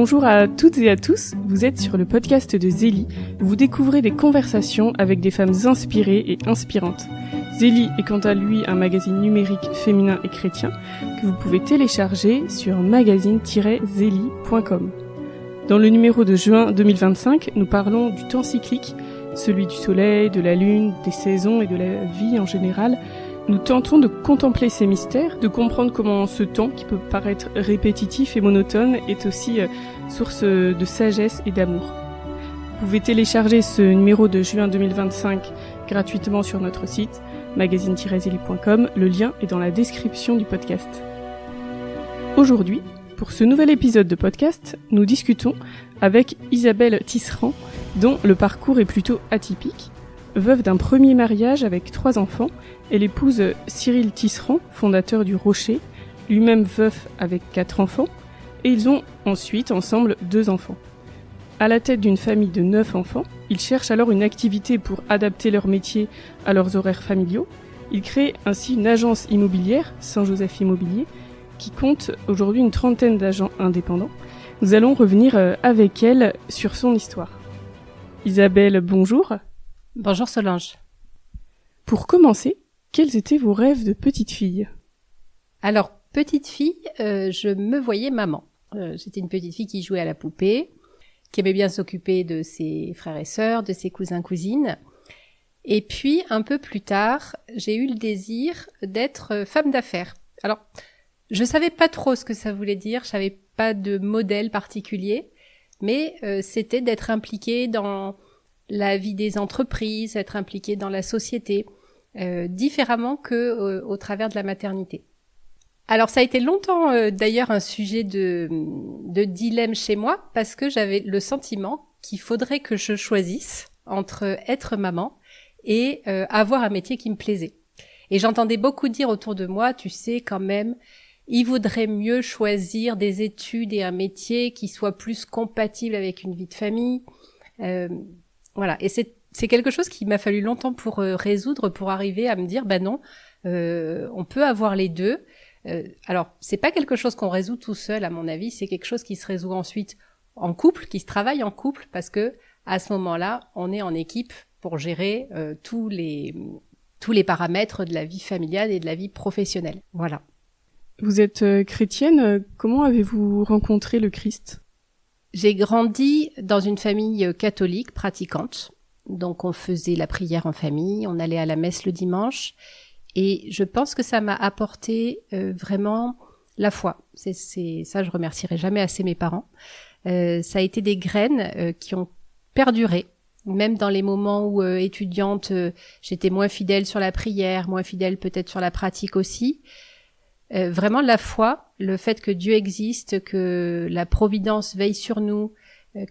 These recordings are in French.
Bonjour à toutes et à tous, vous êtes sur le podcast de Zélie, où vous découvrez des conversations avec des femmes inspirées et inspirantes. Zélie est quant à lui un magazine numérique féminin et chrétien que vous pouvez télécharger sur magazine-zélie.com. Dans le numéro de juin 2025, nous parlons du temps cyclique, celui du soleil, de la lune, des saisons et de la vie en général. Nous tentons de contempler ces mystères, de comprendre comment ce temps, qui peut paraître répétitif et monotone, est aussi source de sagesse et d'amour. Vous pouvez télécharger ce numéro de juin 2025 gratuitement sur notre site magazine-zélie.com. Le lien est dans la description du podcast. Aujourd'hui, pour ce nouvel épisode de podcast, nous discutons avec Isabelle Tisserand, dont le parcours est plutôt atypique. Veuve d'un premier mariage avec 3 enfants, elle épouse Cyril Tisserand, fondateur du Rocher, lui-même veuf avec 4 enfants, et ils ont ensuite ensemble 2 enfants. À la tête d'une famille de 9 enfants, ils cherchent alors une activité pour adapter leur métier à leurs horaires familiaux. Ils créent ainsi une agence immobilière, Saint-Joseph Immobilier, qui compte aujourd'hui une 30aine d'agents indépendants. Nous allons revenir avec elle sur son histoire. Isabelle, bonjour. Bonjour Solange. Pour commencer, quels étaient vos rêves de petite fille ? Alors, petite fille, je me voyais maman. J'étais une petite fille qui jouait à la poupée, qui aimait bien s'occuper de ses frères et sœurs, de ses cousins-cousines. Et puis, un peu plus tard, j'ai eu le désir d'être femme d'affaires. Alors, je savais pas trop ce que ça voulait dire, je savais pas de modèle particulier, mais c'était d'être impliquée dans la vie des entreprises, être impliquée dans la société, différemment que au travers de la maternité. Alors ça a été longtemps d'ailleurs un sujet de dilemme chez moi, parce que j'avais le sentiment qu'il faudrait que je choisisse entre être maman et avoir un métier qui me plaisait. Et j'entendais beaucoup dire autour de moi, tu sais quand même, il vaudrait mieux choisir des études et un métier qui soit plus compatible avec une vie de famille. Voilà, et c'est quelque chose qui m'a fallu longtemps pour résoudre, pour arriver à me dire, non, on peut avoir les deux. Alors, c'est pas quelque chose qu'on résout tout seul, à mon avis, c'est quelque chose qui se résout ensuite en couple, qui se travaille en couple, parce que à ce moment-là, on est en équipe pour gérer tous les paramètres de la vie familiale et de la vie professionnelle. Voilà. Vous êtes chrétienne, comment avez-vous rencontré le Christ ? J'ai grandi dans une famille catholique pratiquante, donc on faisait la prière en famille, on allait à la messe le dimanche, et je pense que ça m'a apporté vraiment la foi. C'est ça, je remercierai jamais assez mes parents. Ça a été des graines qui ont perduré, même dans les moments où étudiante, j'étais moins fidèle sur la prière, moins fidèle peut-être sur la pratique aussi. Vraiment la foi, le fait que Dieu existe, que la providence veille sur nous,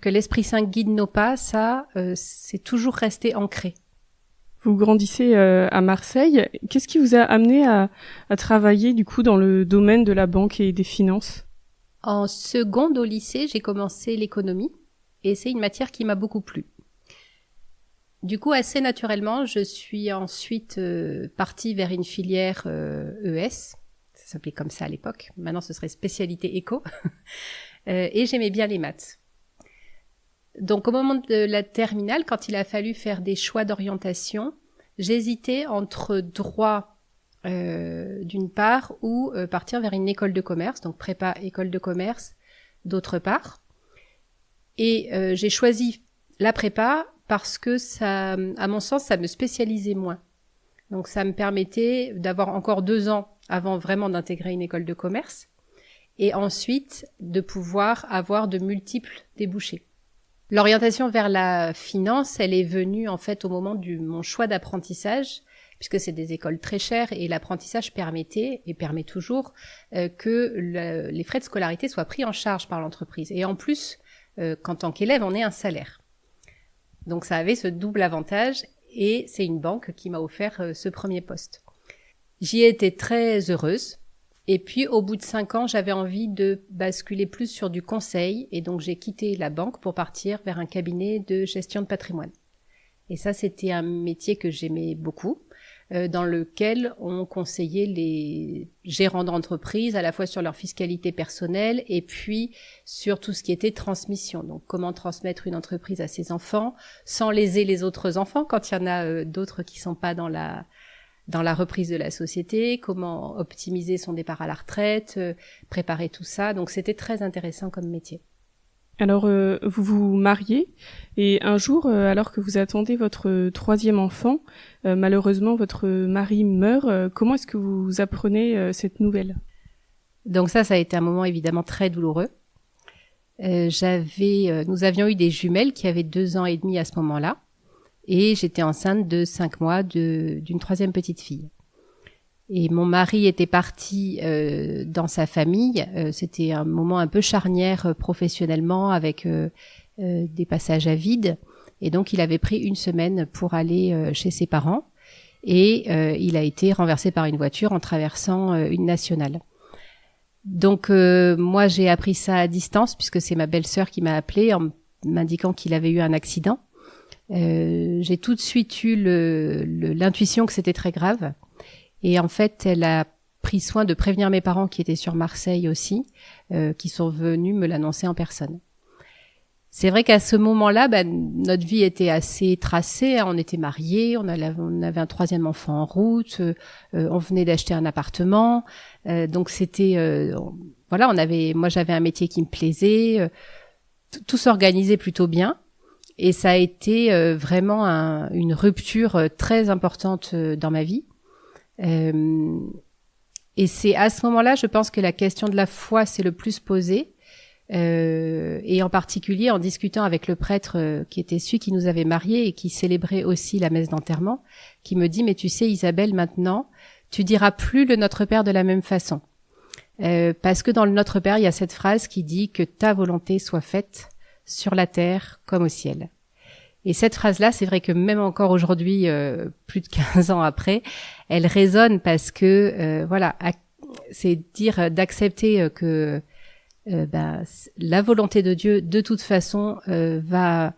que l'Esprit Saint guide nos pas, ça, c'est toujours resté ancré. Vous grandissez à Marseille. Qu'est-ce qui vous a amené à travailler du coup dans le domaine de la banque et des finances ? En seconde au lycée, j'ai commencé l'économie et c'est une matière qui m'a beaucoup plu. Du coup, assez naturellement, je suis ensuite partie vers une filière ES. Ça s'appelait comme ça à l'époque. Maintenant, ce serait spécialité éco. Et j'aimais bien les maths. Donc, au moment de la terminale, quand il a fallu faire des choix d'orientation, j'hésitais entre droit d'une part ou partir vers une école de commerce, donc prépa école de commerce d'autre part. Et j'ai choisi la prépa parce que ça, à mon sens, ça me spécialisait moins. Donc, ça me permettait d'avoir encore 2 ans avant vraiment d'intégrer une école de commerce, et ensuite de pouvoir avoir de multiples débouchés. L'orientation vers la finance, elle est venue en fait au moment de mon choix d'apprentissage, puisque c'est des écoles très chères, et l'apprentissage permettait, et permet toujours, que les frais de scolarité soient pris en charge par l'entreprise. Et en plus, qu'en tant qu'élève, on ait un salaire. Donc ça avait ce double avantage, et c'est une banque qui m'a offert ce premier poste. J'y ai été très heureuse. Et puis, au bout de 5 ans, j'avais envie de basculer plus sur du conseil. Et donc, j'ai quitté la banque pour partir vers un cabinet de gestion de patrimoine. Et ça, c'était un métier que j'aimais beaucoup. dans lequel on conseillait les gérants d'entreprise à la fois sur leur fiscalité personnelle et puis sur tout ce qui était transmission. Donc, comment transmettre une entreprise à ses enfants sans léser les autres enfants quand il y en a d'autres qui sont pas dans la reprise de la société, comment optimiser son départ à la retraite, préparer tout ça. Donc, c'était très intéressant comme métier. Alors, vous vous mariez et un jour, alors que vous attendez votre troisième enfant, malheureusement, votre mari meurt. Comment est-ce que vous apprenez cette nouvelle ? Donc ça a été un moment évidemment très douloureux. Nous avions eu des jumelles qui avaient 2 ans et demi à ce moment-là et j'étais enceinte de 5 mois d'une troisième petite fille. Et mon mari était parti dans sa famille. C'était un moment un peu charnière professionnellement avec des passages à vide. Et donc, il avait pris 1 semaine pour aller chez ses parents. Et il a été renversé par une voiture en traversant une nationale. Donc, moi, j'ai appris ça à distance puisque c'est ma belle-sœur qui m'a appelée en m'indiquant qu'il avait eu un accident. J'ai tout de suite eu l'intuition que c'était très grave. Et en fait, elle a pris soin de prévenir mes parents qui étaient sur Marseille aussi, qui sont venus me l'annoncer en personne. C'est vrai qu'à ce moment-là, notre vie était assez tracée. On était mariés, on avait un 3e enfant en route, on venait d'acheter un appartement. Donc c'était, moi j'avais un métier qui me plaisait. Tout s'organisait plutôt bien. Et ça a été vraiment une rupture très importante dans ma vie. Et c'est à ce moment-là, je pense que la question de la foi s'est le plus posée, et en particulier en discutant avec le prêtre qui était celui qui nous avait mariés et qui célébrait aussi la messe d'enterrement, qui me dit « Mais tu sais Isabelle, maintenant, tu diras plus le Notre Père de la même façon. Parce que dans le Notre Père, il y a cette phrase qui dit que ta volonté soit faite sur la terre comme au ciel. » Et cette phrase-là, c'est vrai que même encore aujourd'hui, plus de 15 ans après, elle résonne parce que, c'est dire d'accepter que la volonté de Dieu, de toute façon, va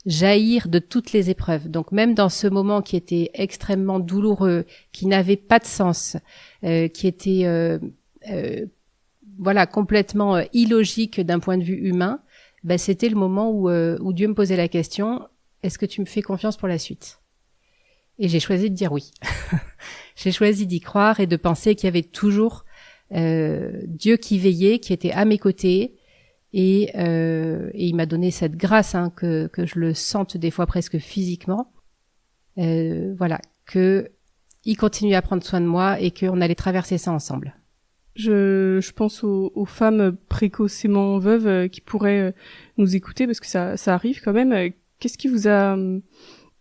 jaillir de toutes les épreuves. Donc même dans ce moment qui était extrêmement douloureux, qui n'avait pas de sens, qui était complètement illogique d'un point de vue humain, c'était le moment où Dieu me posait la question: est-ce que tu me fais confiance pour la suite? Et j'ai choisi de dire oui. J'ai choisi d'y croire et de penser qu'il y avait toujours Dieu qui veillait, qui était à mes côtés, et il m'a donné cette grâce que je le sente des fois presque physiquement. Que il continue à prendre soin de moi et qu'on allait traverser ça ensemble. Je pense aux femmes précocement veuves qui pourraient nous écouter parce que ça arrive quand même. Qu'est-ce qui vous a,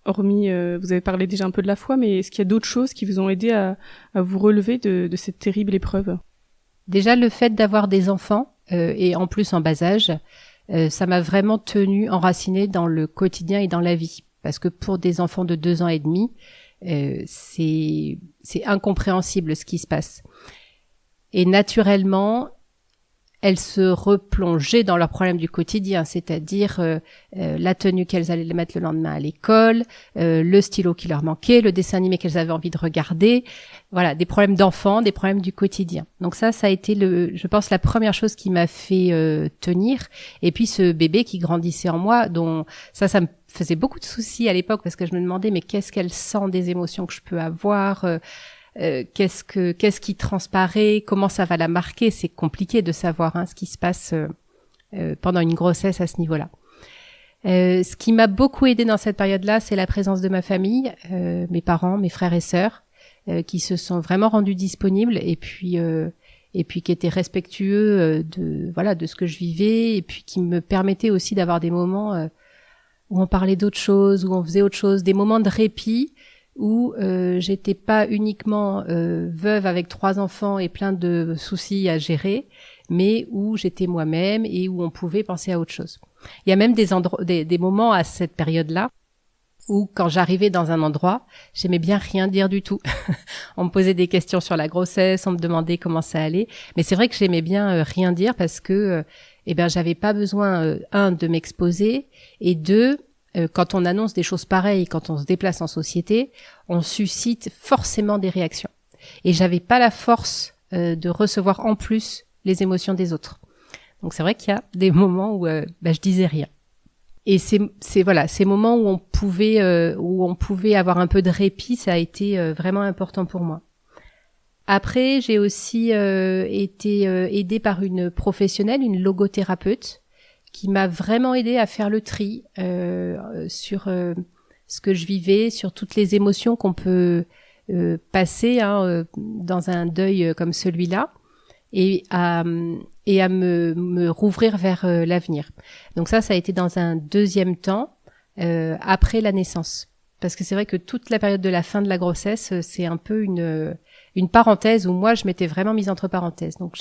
hormis, vous avez parlé déjà un peu de la foi, mais est-ce qu'il y a d'autres choses qui vous ont aidé à vous relever de cette terrible épreuve? Déjà, le fait d'avoir des enfants, et en plus en bas âge, ça m'a vraiment tenue enracinée dans le quotidien et dans la vie. Parce que pour des enfants de 2 ans et demi, c'est incompréhensible ce qui se passe. Et naturellement, elles se replongeaient dans leurs problèmes du quotidien, c'est-à-dire la tenue qu'elles allaient mettre le lendemain à l'école, le stylo qui leur manquait, le dessin animé qu'elles avaient envie de regarder. Voilà, des problèmes d'enfants, des problèmes du quotidien. Donc ça a été je pense, la première chose qui m'a fait tenir. Et puis ce bébé qui grandissait en moi, dont ça me faisait beaucoup de soucis à l'époque parce que je me demandais mais qu'est-ce qu'elle sent des émotions que je peux avoir, qu'est-ce qui transparaît, comment ça va la marquer. C'est compliqué de savoir ce qui se passe pendant une grossesse à ce niveau-là. Ce qui m'a beaucoup aidée dans cette période-là, c'est la présence de ma famille, mes parents, mes frères et sœurs, qui se sont vraiment rendus disponibles et puis qui étaient respectueux de ce que je vivais et puis qui me permettaient aussi d'avoir des moments où on parlait d'autres choses, où on faisait autre chose, des moments de répit où j'étais pas uniquement veuve avec 3 enfants et plein de soucis à gérer, mais où j'étais moi-même et où on pouvait penser à autre chose. Il y a même des moments à cette période-là où quand j'arrivais dans un endroit, j'aimais bien rien dire du tout. On me posait des questions sur la grossesse, on me demandait comment ça allait, mais c'est vrai que j'aimais bien rien dire parce que j'avais pas besoin de m'exposer, et 2, quand on annonce des choses pareilles, quand on se déplace en société, on suscite forcément des réactions. Et j'avais pas la force de recevoir en plus les émotions des autres. Donc c'est vrai qu'il y a des moments où je disais rien. Et ces moments où on pouvait avoir un peu de répit, ça a été vraiment important pour moi. Après, j'ai aussi été aidée par une professionnelle, une logothérapeute, qui m'a vraiment aidée à faire le tri sur ce que je vivais, sur toutes les émotions qu'on peut passer dans un deuil comme celui-là, et à me rouvrir vers l'avenir. Donc ça a été dans un deuxième temps, après la naissance. Parce que c'est vrai que toute la période de la fin de la grossesse, c'est un peu une parenthèse où moi, je m'étais vraiment mise entre parenthèses. Donc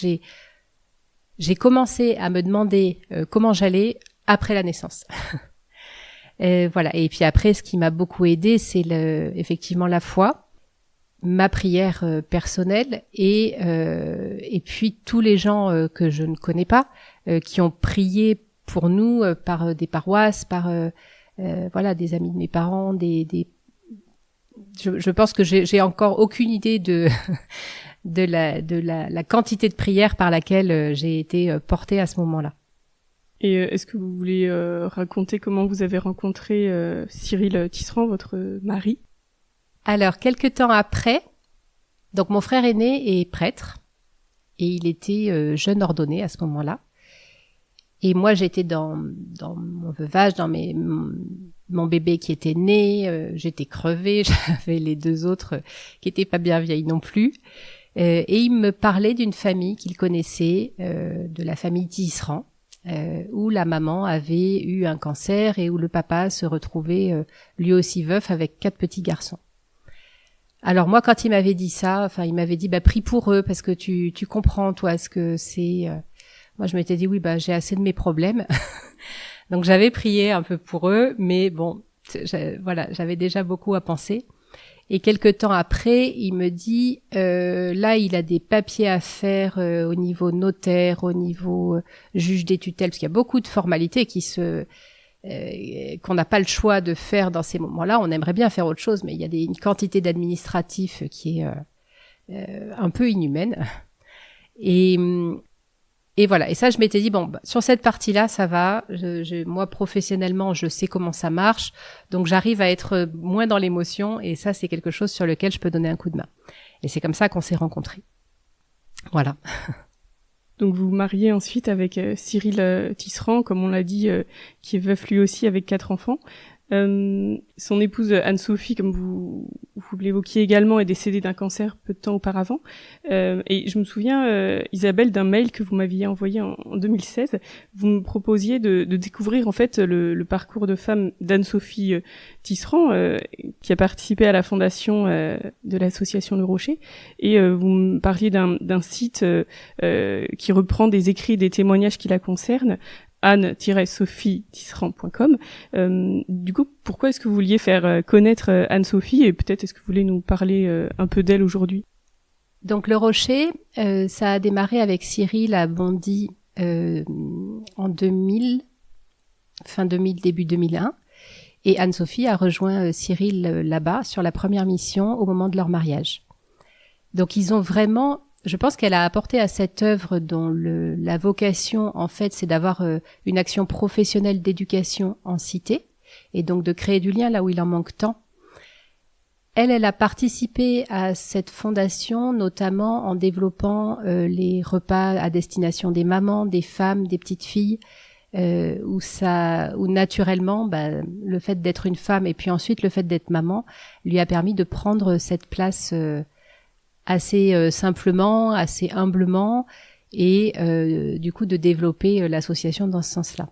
j'ai commencé à me demander comment j'allais après la naissance. Voilà. Et puis après, ce qui m'a beaucoup aidée, c'est effectivement la foi, ma prière personnelle et puis tous les gens que je ne connais pas qui ont prié pour nous par des paroisses, par des amis de mes parents, je pense que j'ai encore aucune idée de la quantité de prières par laquelle j'ai été portée à ce moment-là. Et est-ce que vous voulez raconter comment vous avez rencontré Cyril Tisserand, votre mari ? Alors, quelque temps après, donc mon frère aîné est prêtre et il était jeune ordonné à ce moment-là. Et moi, j'étais dans mon veuvage, dans mon bébé qui était né, j'étais crevée, j'avais les deux autres qui étaient pas bien vieilles non plus. Et il me parlait d'une famille qu'il connaissait, de la famille Tisserand, où la maman avait eu un cancer et où le papa se retrouvait lui aussi veuf avec 4 petits garçons. Alors moi, quand il m'avait dit ça, il m'avait dit prie pour eux parce que tu comprends toi ce que c'est. Moi, je m'étais dit oui, j'ai assez de mes problèmes. Donc j'avais prié un peu pour eux, mais bon, j'avais déjà beaucoup à penser. Et quelque temps après, il me dit là, il a des papiers à faire au niveau notaire, au niveau juge des tutelles, parce qu'il y a beaucoup de formalités qu'on n'a pas le choix de faire dans ces moments-là. On aimerait bien faire autre chose, mais il y a une quantité d'administratifs qui est un peu inhumaine. Et voilà. Et ça, je m'étais dit sur cette partie-là, ça va. Moi, professionnellement, je sais comment ça marche, donc j'arrive à être moins dans l'émotion. Et ça, c'est quelque chose sur lequel je peux donner un coup de main. Et c'est comme ça qu'on s'est rencontrés. Voilà. Donc vous vous mariez ensuite avec Cyril Tisserand, comme on l'a dit, qui est veuf lui aussi avec 4 enfants. Son épouse Anne-Sophie, comme vous l'évoquiez également, est décédée d'un cancer peu de temps auparavant. Et je me souviens, Isabelle, d'un mail que vous m'aviez envoyé en 2016. Vous me proposiez de découvrir en fait le parcours de femme d'Anne-Sophie Tisserand, qui a participé à la fondation de l'association Le Rocher. Et vous me parliez d'un site qui reprend des écrits, des témoignages qui la concernent, anne-sophie-tisserand.com. Du coup, pourquoi est-ce que vous vouliez faire connaître Anne-Sophie et peut-être est-ce que vous voulez nous parler un peu d'elle aujourd'hui ? Donc Le Rocher, ça a démarré avec Cyril à Bondy en 2000, fin 2000, début 2001. Et Anne-Sophie a rejoint Cyril là-bas sur la première mission au moment de leur mariage. Donc ils ont vraiment... Je pense qu'elle a apporté à cette œuvre dont la vocation, en fait, c'est d'avoir une action professionnelle d'éducation en cité et donc de créer du lien là où il en manque tant. Elle a participé à cette fondation, notamment en développant les repas à destination des mamans, des femmes, des petites filles, où naturellement, le fait d'être une femme et puis ensuite le fait d'être maman lui a permis de prendre cette place assez simplement, assez humblement et du coup de développer l'association dans ce sens-là.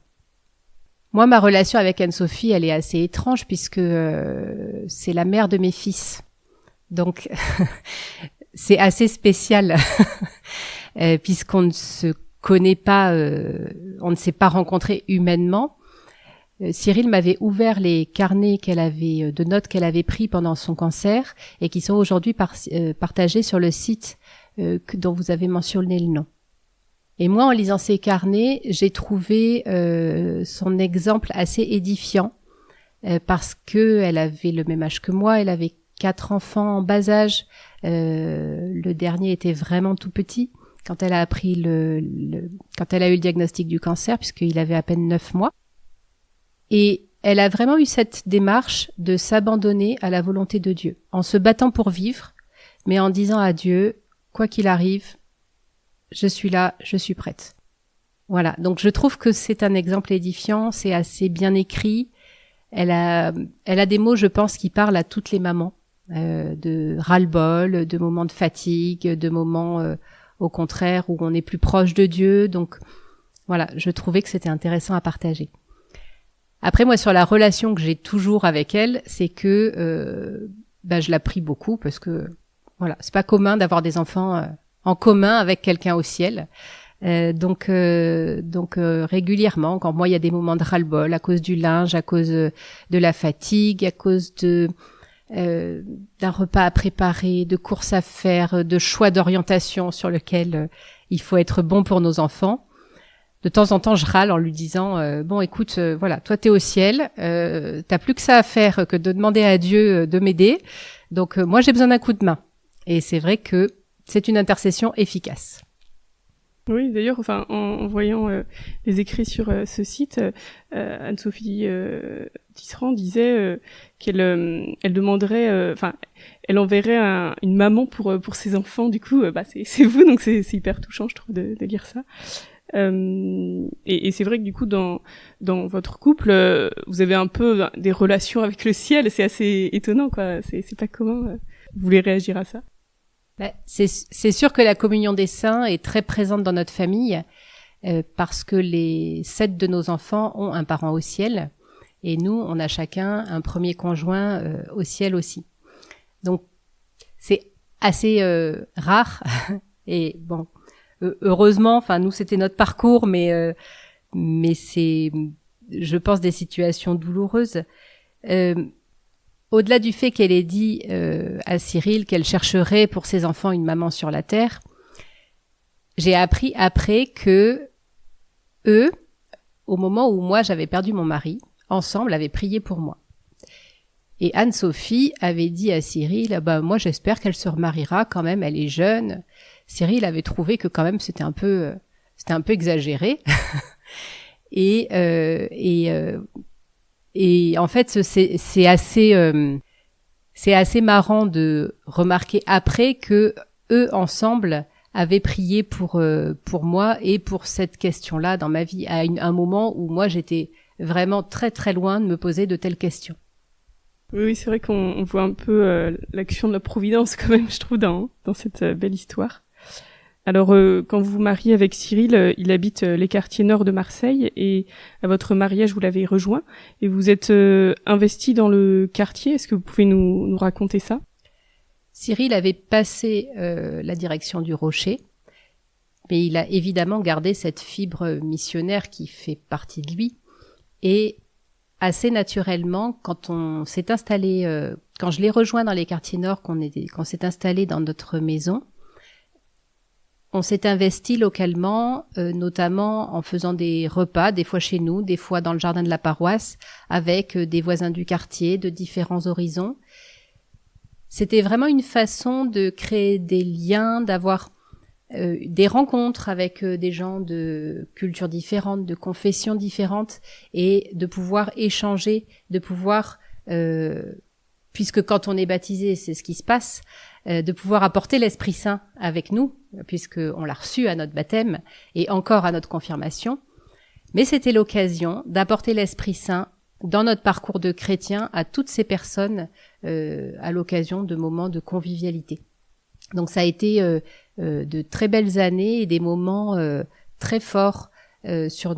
Moi, ma relation avec Anne-Sophie, elle est assez étrange puisque c'est la mère de mes fils. Donc, c'est assez spécial puisqu'on ne se connaît pas, on ne s'est pas rencontrés humainement. Cyril m'avait ouvert les carnets de notes qu'elle avait pris pendant son cancer et qui sont aujourd'hui partagés sur le site dont vous avez mentionné le nom. Et moi, en lisant ces carnets, j'ai trouvé son exemple assez édifiant parce que elle avait le même âge que moi, elle avait 4 enfants en bas âge. Le dernier était vraiment tout petit quand elle a appris quand elle a eu le diagnostic du cancer, puisqu'il avait à peine 9 mois. Et elle a vraiment eu cette démarche de s'abandonner à la volonté de Dieu, en se battant pour vivre, mais en disant à Dieu, quoi qu'il arrive, je suis là, je suis prête. Voilà, donc je trouve que c'est un exemple édifiant, c'est assez bien écrit. Elle a des mots, je pense, qui parlent à toutes les mamans, de ras-le-bol, de moments de fatigue, de moments au contraire où on est plus proche de Dieu. Donc voilà, je trouvais que c'était intéressant à partager. Après, moi, sur la relation que j'ai toujours avec elle, c'est que je la prie beaucoup parce que voilà, c'est pas commun d'avoir des enfants en commun avec quelqu'un au ciel. Donc régulièrement, quand moi il y a des moments de ras-le-bol à cause du linge, à cause de la fatigue, à cause d'un repas à préparer, de courses à faire, de choix d'orientation sur lequel il faut être bon pour nos enfants. De temps en temps, je râle en lui disant bon, écoute, voilà, toi t'es au ciel, t'as plus que ça à faire que de demander à Dieu de m'aider. Donc moi j'ai besoin d'un coup de main. Et c'est vrai que c'est une intercession efficace. Oui, d'ailleurs, enfin, en voyant les écrits sur ce site, Anne-Sophie Tisserand disait qu'elle elle demanderait, enfin, elle enverrait une maman pour ses enfants. Du coup, c'est vous, donc c'est hyper touchant, je trouve, de lire ça. Et c'est vrai que du coup, dans votre couple, vous avez un peu des relations avec le ciel. C'est assez étonnant, quoi. C'est pas commun. Vous voulez réagir à ça? C'est sûr que la communion des saints est très présente dans notre famille parce que les 7 de nos enfants ont un parent au ciel et nous, on a chacun un premier conjoint au ciel aussi. Donc, c'est assez rare et bon, heureusement, enfin nous, c'était notre parcours, mais c'est, je pense, des situations douloureuses. Au-delà du fait qu'elle ait dit à Cyril qu'elle chercherait pour ses enfants une maman sur la terre, j'ai appris après que eux, au moment où moi j'avais perdu mon mari, ensemble avaient prié pour moi. Et Anne-Sophie avait dit à Cyril, moi j'espère qu'elle se remariera quand même, elle est jeune. Cyril avait trouvé que quand même c'était un peu exagéré. Et en fait, c'est assez marrant de remarquer après que eux ensemble avaient prié pour moi et pour cette question-là dans ma vie à un moment où moi j'étais vraiment très très loin de me poser de telles questions. Oui, c'est vrai qu'on voit un peu l'action de la providence quand même, je trouve, dans cette belle histoire. Alors, quand vous vous mariez avec Cyril, il habite les quartiers nord de Marseille et à votre mariage, vous l'avez rejoint et vous êtes investi dans le quartier. Est-ce que vous pouvez nous raconter ça? Cyril avait passé la direction du Rocher, mais il a évidemment gardé cette fibre missionnaire qui fait partie de lui. Et assez naturellement, quand on s'est installé, quand je l'ai rejoint dans les quartiers nord, qu'on s'est installé dans notre maison, on s'est investi localement, notamment en faisant des repas, des fois chez nous, des fois dans le jardin de la paroisse, avec des voisins du quartier, de différents horizons. C'était vraiment une façon de créer des liens, d'avoir des rencontres avec des gens de cultures différentes, de confessions différentes, et de pouvoir échanger, de pouvoir, puisque quand on est baptisé, c'est ce qui se passe, de pouvoir apporter l'Esprit Saint avec nous, puisqu'on l'a reçu à notre baptême et encore à notre confirmation. Mais c'était l'occasion d'apporter l'Esprit Saint dans notre parcours de chrétien à toutes ces personnes à l'occasion de moments de convivialité. Donc ça a été de très belles années et des moments très forts sur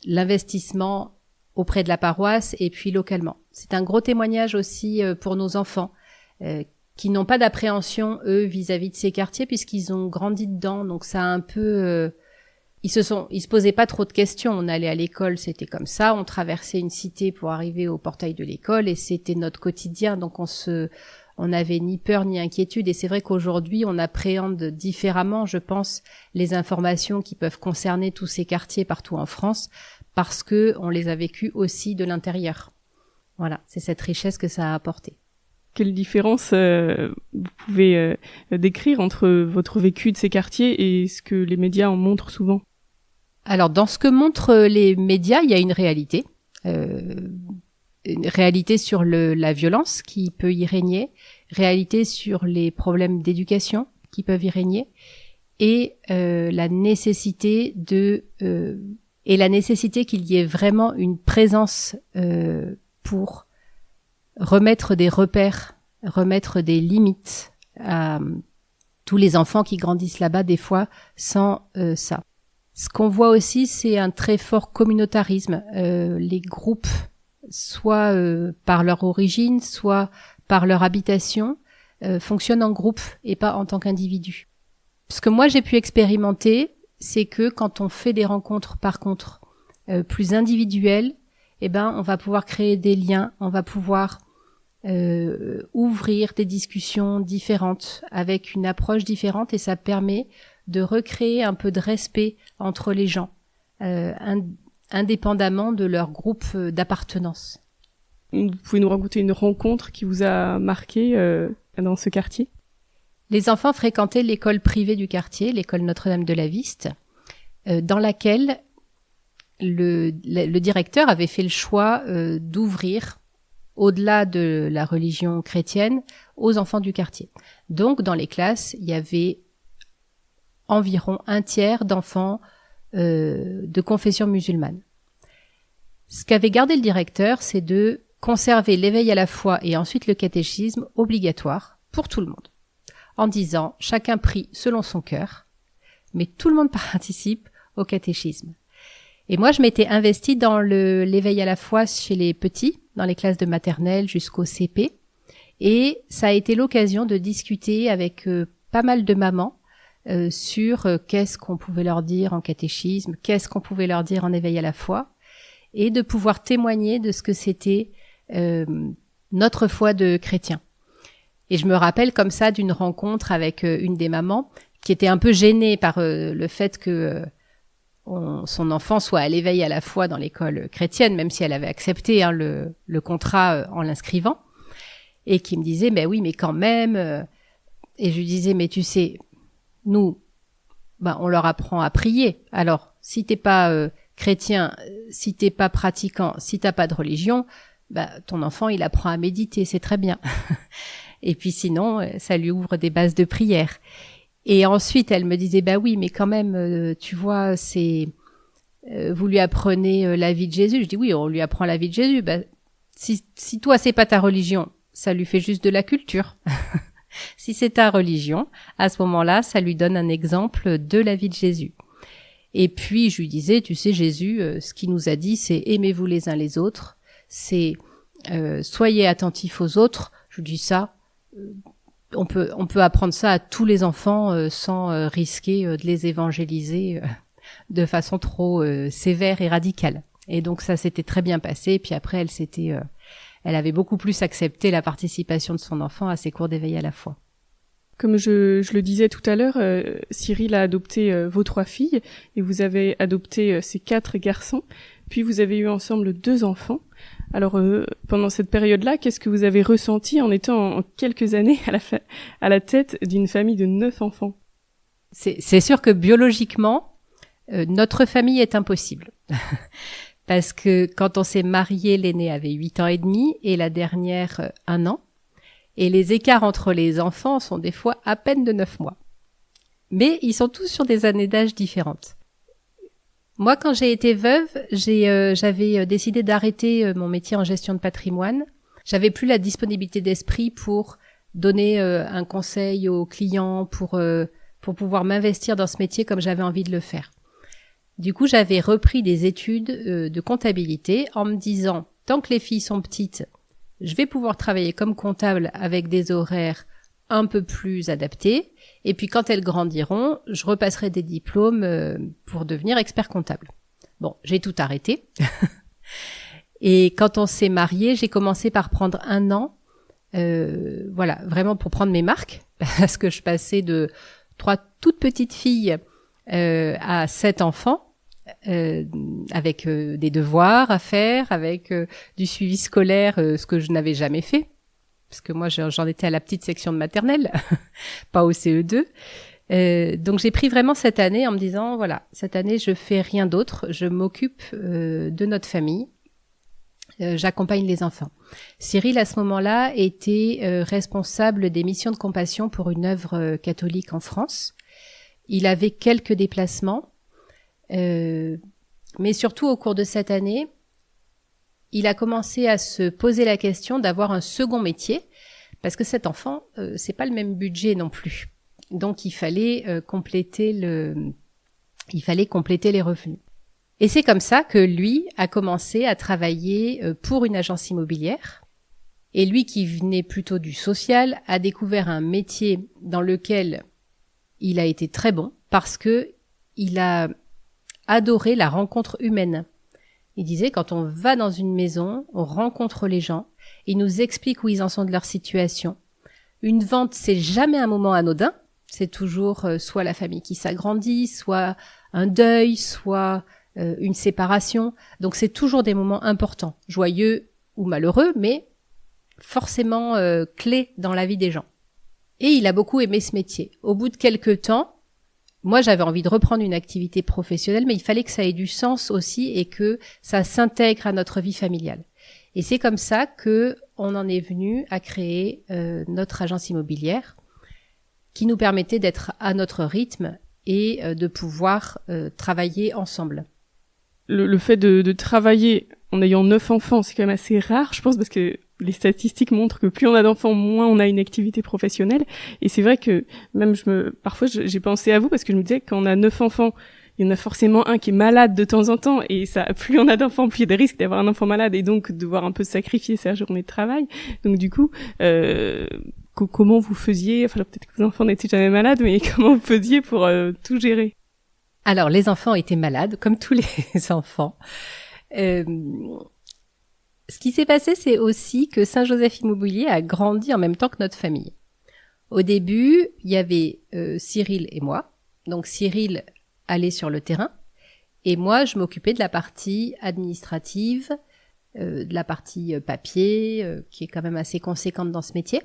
l'investissement auprès de la paroisse et puis localement. C'est un gros témoignage aussi pour nos enfants qui n'ont pas d'appréhension, eux, vis-à-vis de ces quartiers, puisqu'ils ont grandi dedans. Donc ça a un peu... Ils se posaient pas trop de questions. On allait à l'école, c'était comme ça. On traversait une cité pour arriver au portail de l'école et c'était notre quotidien. Donc on n'avait ni peur ni inquiétude. Et c'est vrai qu'aujourd'hui, on appréhende différemment, je pense, les informations qui peuvent concerner tous ces quartiers partout en France, parce que on les a vécus aussi de l'intérieur. Voilà, c'est cette richesse que ça a apporté. Quelle différence vous pouvez décrire entre votre vécu de ces quartiers et ce que les médias en montrent souvent? Alors, dans ce que montrent les médias, il y a une réalité sur la violence qui peut y régner, réalité sur les problèmes d'éducation qui peuvent y régner, et la nécessité qu'il y ait vraiment une présence pour remettre des repères, remettre des limites à tous les enfants qui grandissent là-bas, des fois, sans ça. Ce qu'on voit aussi, c'est un très fort communautarisme. Les groupes, soit par leur origine, soit par leur habitation, fonctionnent en groupe et pas en tant qu'individu. Ce que moi j'ai pu expérimenter, c'est que quand on fait des rencontres, par contre, plus individuelles, on va pouvoir créer des liens, on va pouvoir ouvrir des discussions différentes avec une approche différente, et ça permet de recréer un peu de respect entre les gens, indépendamment de leur groupe d'appartenance. Vous pouvez nous raconter une rencontre qui vous a marqué dans ce quartier? Les enfants fréquentaient l'école privée du quartier, l'école Notre-Dame de la Viste, dans laquelle le directeur avait fait le choix d'ouvrir, au-delà de la religion chrétienne, aux enfants du quartier. Donc, dans les classes, il y avait environ un tiers d'enfants de confession musulmane. Ce qu'avait gardé le directeur, c'est de conserver l'éveil à la foi et ensuite le catéchisme obligatoire pour tout le monde, en disant chacun prie selon son cœur, mais tout le monde participe au catéchisme. Et moi, je m'étais investie dans l'éveil à la foi chez les petits, dans les classes de maternelle jusqu'au CP, et ça a été l'occasion de discuter avec pas mal de mamans sur qu'est-ce qu'on pouvait leur dire en catéchisme, qu'est-ce qu'on pouvait leur dire en éveil à la foi, et de pouvoir témoigner de ce que c'était notre foi de chrétien. Et je me rappelle comme ça d'une rencontre avec une des mamans qui était un peu gênée par le fait que son enfant soit à l'éveil à la foi dans l'école chrétienne, même si elle avait accepté le contrat en l'inscrivant, et qui me disait « oui, mais quand même ». Et je lui disais « mais tu sais, nous, on leur apprend à prier. Alors, si t'es pas chrétien, si t'es pas pratiquant, si t'as pas de religion, ton enfant, il apprend à méditer, c'est très bien. Et puis sinon, ça lui ouvre des bases de prière. » Et ensuite, elle me disait, oui, mais quand même, tu vois, vous lui apprenez la vie de Jésus. Je dis, oui, on lui apprend la vie de Jésus. Si toi, c'est pas ta religion, ça lui fait juste de la culture. Si c'est ta religion, à ce moment-là, ça lui donne un exemple de la vie de Jésus. Et puis, je lui disais, tu sais, Jésus, ce qu'il nous a dit, c'est aimez-vous les uns les autres, c'est soyez attentifs aux autres. Je lui dis ça. On peut apprendre ça à tous les enfants sans risquer de les évangéliser de façon trop sévère et radicale. Et donc ça s'était très bien passé. Puis après, elle avait beaucoup plus accepté la participation de son enfant à ses cours d'éveil à la foi. Comme je le disais tout à l'heure, Cyril a adopté vos 3 filles et vous avez adopté ses 4 garçons. Puis vous avez eu ensemble 2 enfants. Alors, pendant cette période-là, qu'est-ce que vous avez ressenti en étant en quelques années à la tête d'une famille de 9 enfants? C'est sûr que biologiquement, notre famille est impossible. Parce que quand on s'est mariés, l'aînée avait 8 ans et demi et la dernière 1 an. Et les écarts entre les enfants sont des fois à peine de 9 mois. Mais ils sont tous sur des années d'âge différentes. Moi, quand j'ai été veuve, j'avais décidé d'arrêter mon métier en gestion de patrimoine. J'avais plus la disponibilité d'esprit pour donner un conseil aux clients, pour pouvoir m'investir dans ce métier comme j'avais envie de le faire. Du coup, j'avais repris des études de comptabilité en me disant, tant que les filles sont petites, je vais pouvoir travailler comme comptable avec des horaires un peu plus adaptés. Et puis quand elles grandiront, je repasserai des diplômes pour devenir expert comptable. Bon, j'ai tout arrêté. Et quand on s'est mariés, j'ai commencé par prendre 1 an, vraiment pour prendre mes marques, parce que je passais de 3 toutes petites filles à 7 enfants. avec des devoirs à faire, avec du suivi scolaire, ce que je n'avais jamais fait, parce que moi j'en étais à la petite section de maternelle, pas au CE2. Donc j'ai pris vraiment cette année en me disant, voilà, cette année je fais rien d'autre, je m'occupe de notre famille, j'accompagne les enfants. Cyril, à ce moment-là, était responsable des missions de compassion pour une œuvre catholique en France. Il avait quelques déplacements, mais surtout au cours de cette année, il a commencé à se poser la question d'avoir un second métier, parce que cet enfant, c'est pas le même budget non plus. Donc il fallait compléter les revenus. Et c'est comme ça que lui a commencé à travailler pour une agence immobilière. Et lui, qui venait plutôt du social, a découvert un métier dans lequel il a été très bon, parce que il a adoré la rencontre humaine. Il disait, quand on va dans une maison, on rencontre les gens, ils nous expliquent où ils en sont de leur situation. Une vente, c'est jamais un moment anodin, c'est toujours soit la famille qui s'agrandit, soit un deuil, soit une séparation. Donc c'est toujours des moments importants, joyeux ou malheureux, mais forcément clés dans la vie des gens. Et il a beaucoup aimé ce métier. Au bout de quelques temps, moi, j'avais envie de reprendre une activité professionnelle, mais il fallait que ça ait du sens aussi et que ça s'intègre à notre vie familiale. Et c'est comme ça que on en est venu à créer notre agence immobilière qui nous permettait d'être à notre rythme et de pouvoir travailler ensemble. Le fait de travailler en ayant 9 enfants, c'est quand même assez rare, je pense, parce que les statistiques montrent que plus on a d'enfants, moins on a une activité professionnelle. Et c'est vrai que même parfois j'ai pensé à vous parce que je me disais que quand on a 9 enfants, il y en a forcément un qui est malade de temps en temps, et ça, plus on a d'enfants, plus il y a des risques d'avoir un enfant malade et donc devoir un peu sacrifier sa journée de travail. Donc du coup, comment vous faisiez, enfin peut-être que vos enfants n'étaient jamais malades, mais comment vous faisiez pour tout gérer? Alors les enfants étaient malades, comme tous les enfants. Ce qui s'est passé, c'est aussi que Saint-Joseph Immobilier a grandi en même temps que notre famille. Au début, il y avait Cyril et moi. Donc Cyril allait sur le terrain et moi, je m'occupais de la partie administrative, de la partie papier, qui est quand même assez conséquente dans ce métier.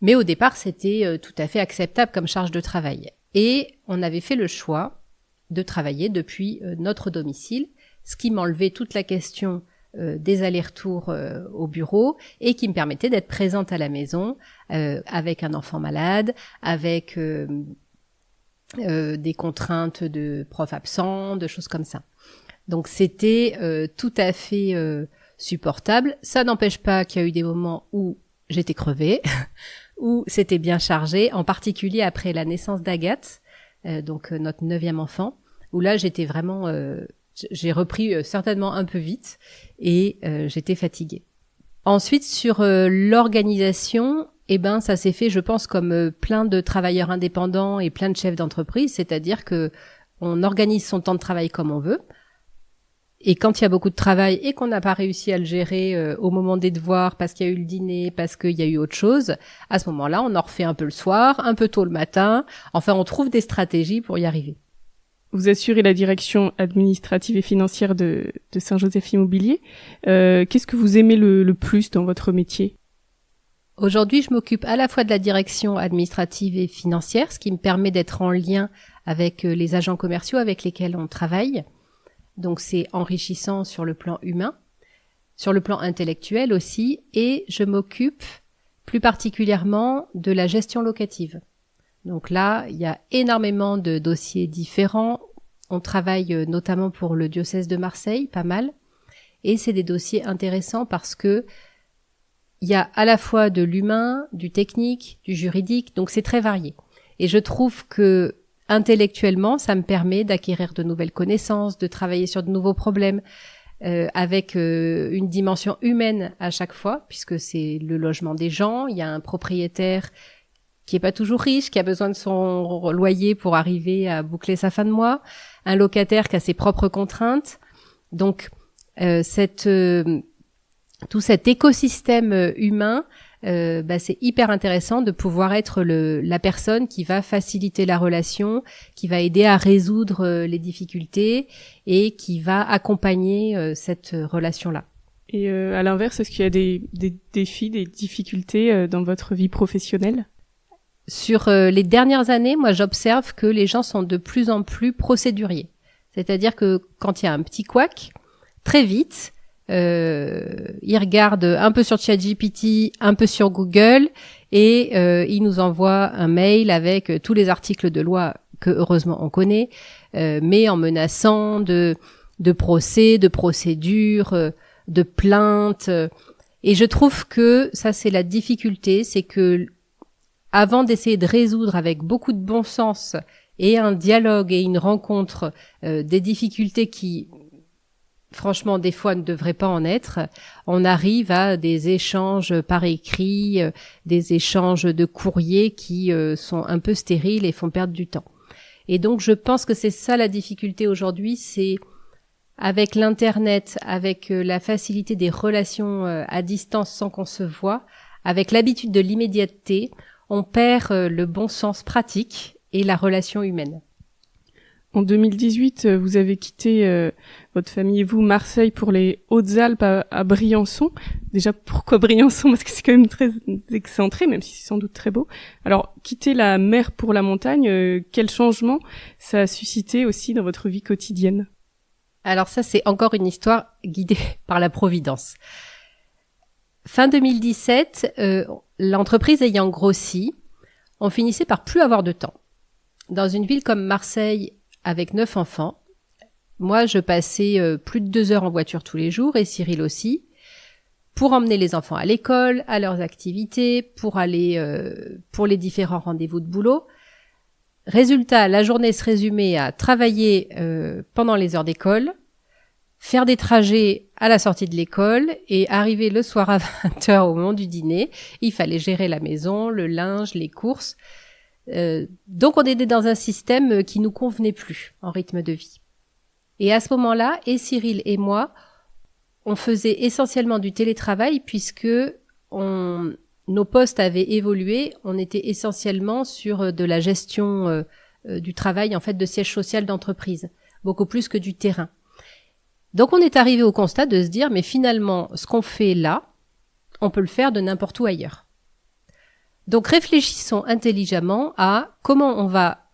Mais au départ, c'était tout à fait acceptable comme charge de travail. Et on avait fait le choix de travailler depuis notre domicile, ce qui m'enlevait toute la question des allers-retours au bureau et qui me permettait d'être présente à la maison avec un enfant malade, avec des contraintes de profs absents, de choses comme ça. Donc c'était tout à fait supportable. Ça n'empêche pas qu'il y a eu des moments où j'étais crevée, où c'était bien chargé, en particulier après la naissance d'Agathe, donc notre 9e enfant, où là j'étais vraiment... j'ai repris certainement un peu vite et j'étais fatiguée. Ensuite, sur l'organisation, ça s'est fait, je pense, comme plein de travailleurs indépendants et plein de chefs d'entreprise, c'est-à-dire que on organise son temps de travail comme on veut. Et quand il y a beaucoup de travail et qu'on n'a pas réussi à le gérer au moment des devoirs parce qu'il y a eu le dîner, parce qu'il y a eu autre chose, à ce moment-là, on en refait un peu le soir, un peu tôt le matin. Enfin, on trouve des stratégies pour y arriver. Vous assurez la direction administrative et financière de Saint-Joseph Immobilier. Qu'est-ce que vous aimez le plus dans votre métier? Aujourd'hui, je m'occupe à la fois de la direction administrative et financière, ce qui me permet d'être en lien avec les agents commerciaux avec lesquels on travaille. Donc c'est enrichissant sur le plan humain, sur le plan intellectuel aussi, et je m'occupe plus particulièrement de la gestion locative. Donc là, il y a énormément de dossiers différents. On travaille notamment pour le diocèse de Marseille, pas mal. Et c'est des dossiers intéressants parce que il y a à la fois de l'humain, du technique, du juridique, donc c'est très varié. Et je trouve que intellectuellement, ça me permet d'acquérir de nouvelles connaissances, de travailler sur de nouveaux problèmes, avec une dimension humaine à chaque fois, puisque c'est le logement des gens. Il y a un propriétaire qui est pas toujours riche, qui a besoin de son loyer pour arriver à boucler sa fin de mois, un locataire qui a ses propres contraintes. Donc tout cet écosystème humain c'est hyper intéressant de pouvoir être la personne qui va faciliter la relation, qui va aider à résoudre les difficultés et qui va accompagner cette relation-là. Et à l'inverse, est-ce qu'il y a des défis, des difficultés dans votre vie professionnelle ? Sur les dernières années, moi j'observe que les gens sont de plus en plus procéduriers. C'est-à-dire que quand il y a un petit couac, très vite, ils regardent un peu sur ChatGPT, un peu sur Google et ils nous envoient un mail avec tous les articles de loi que heureusement on connaît, mais en menaçant de procès, de procédures, de plaintes. Et je trouve que ça c'est la difficulté, c'est que avant d'essayer de résoudre avec beaucoup de bon sens et un dialogue et une rencontre des difficultés qui, franchement, des fois ne devraient pas en être, on arrive à des échanges par écrit, des échanges de courriers qui sont un peu stériles et font perdre du temps. Et donc, je pense que c'est ça la difficulté aujourd'hui, c'est avec l'Internet, avec la facilité des relations à distance sans qu'on se voit, avec l'habitude de l'immédiateté, on perd le bon sens pratique et la relation humaine. En 2018, vous avez quitté, votre famille et vous, Marseille pour les Hautes-Alpes à Briançon. Déjà, pourquoi Briançon ? Parce que c'est quand même très excentré, même si c'est sans doute très beau. Alors, quitter la mer pour la montagne, quel changement ça a suscité aussi dans votre vie quotidienne ? Alors ça, c'est encore une histoire guidée par la Providence. Fin 2017, l'entreprise ayant grossi, on finissait par plus avoir de temps. Dans une ville comme Marseille, avec 9 enfants, moi je passais plus de 2 heures en voiture tous les jours, et Cyril aussi, pour emmener les enfants à l'école, à leurs activités, pour aller pour les différents rendez-vous de boulot. Résultat, la journée se résumait à travailler pendant les heures d'école, faire des trajets à la sortie de l'école et arriver le soir à 20h au moment du dîner. Il fallait gérer la maison, le linge, les courses. Donc on était dans un système qui nous convenait plus en rythme de vie. Et à ce moment-là, et Cyril et moi, on faisait essentiellement du télétravail puisque nos postes avaient évolué. On était essentiellement sur de la gestion du travail, en fait, de siège social d'entreprise, beaucoup plus que du terrain. Donc on est arrivé au constat de se dire, mais finalement, ce qu'on fait là, on peut le faire de n'importe où ailleurs. Donc réfléchissons intelligemment à comment on va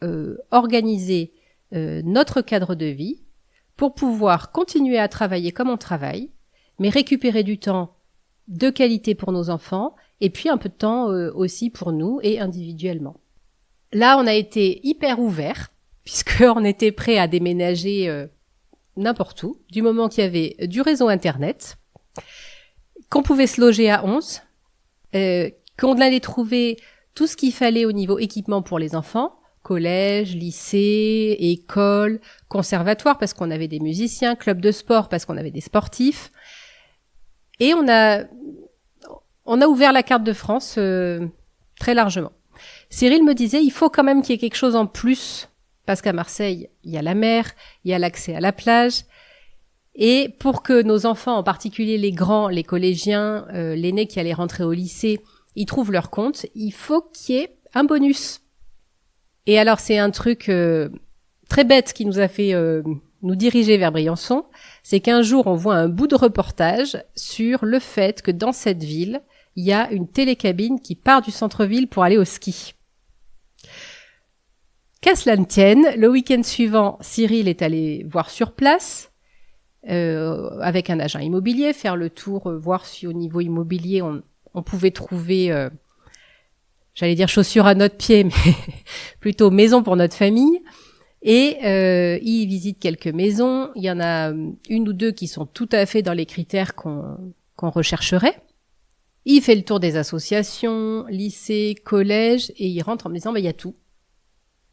organiser notre cadre de vie pour pouvoir continuer à travailler comme on travaille, mais récupérer du temps de qualité pour nos enfants et puis un peu de temps aussi pour nous et individuellement. Là, on a été hyper ouverts puisqu'on était prêt à déménager n'importe où, du moment qu'il y avait du réseau Internet, qu'on pouvait se loger à 11, qu'on allait trouver tout ce qu'il fallait au niveau équipement pour les enfants, collège, lycée, école, conservatoire parce qu'on avait des musiciens, club de sport parce qu'on avait des sportifs. Et on a ouvert la carte de France très largement. Cyril me disait, il faut quand même qu'il y ait quelque chose en plus parce qu'à Marseille, il y a la mer, il y a l'accès à la plage. Et pour que nos enfants, en particulier les grands, les collégiens, l'aîné qui allait rentrer au lycée, ils trouvent leur compte, il faut qu'il y ait un bonus. Et alors, c'est un truc très bête qui nous a fait nous diriger vers Briançon, c'est qu'un jour, on voit un bout de reportage sur le fait que dans cette ville, il y a une télécabine qui part du centre-ville pour aller au ski. Qu'à cela ne tienne, le week-end suivant, Cyril est allé voir sur place avec un agent immobilier, faire le tour, voir si au niveau immobilier, on pouvait trouver, j'allais dire chaussures à notre pied, mais plutôt maison pour notre famille. Et il visite quelques maisons. Il y en a une ou deux qui sont tout à fait dans les critères qu'on rechercherait. Il fait le tour des associations, lycées, collèges, et il rentre en me disant, il y a tout.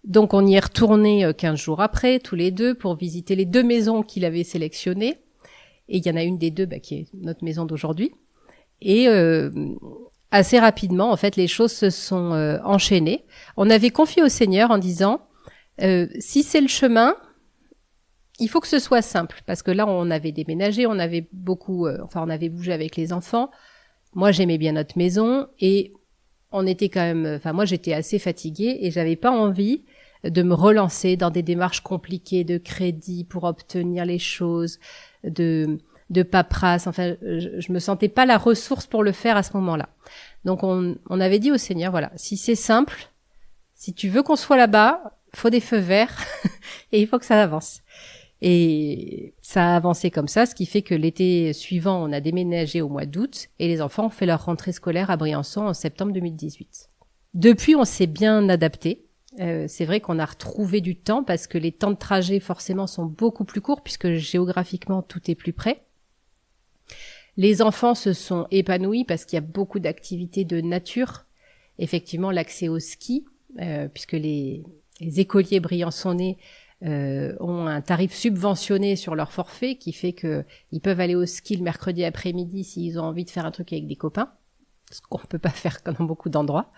Donc on y est retourné 15 jours après, tous les deux, pour visiter les 2 maisons qu'il avait sélectionnées. Et il y en a une des 2 qui est notre maison d'aujourd'hui. Et assez rapidement, en fait, les choses se sont enchaînées. On avait confié au Seigneur en disant, si c'est le chemin, il faut que ce soit simple. Parce que là, on avait déménagé, on avait beaucoup, on avait bougé avec les enfants. Moi, j'aimais bien notre maison et on était quand même, enfin, moi, j'étais assez fatiguée et j'avais pas envie de me relancer dans des démarches compliquées de crédit pour obtenir les choses, de paperasse. Enfin, je me sentais pas la ressource pour le faire à ce moment-là. Donc, on avait dit au Seigneur, voilà, si c'est simple, si tu veux qu'on soit là-bas, faut des feux verts et il faut que ça avance. Et ça a avancé comme ça, ce qui fait que l'été suivant, on a déménagé au mois d'août et les enfants ont fait leur rentrée scolaire à Briançon en septembre 2018. Depuis, on s'est bien adapté. C'est vrai qu'on a retrouvé du temps parce que les temps de trajet forcément sont beaucoup plus courts puisque géographiquement tout est plus près. Les enfants se sont épanouis parce qu'il y a beaucoup d'activités de nature. Effectivement, l'accès au ski, puisque les écoliers briançonnais ont un tarif subventionné sur leur forfait qui fait que ils peuvent aller au ski le mercredi après-midi s'ils ont envie de faire un truc avec des copains, ce qu'on peut pas faire dans beaucoup d'endroits.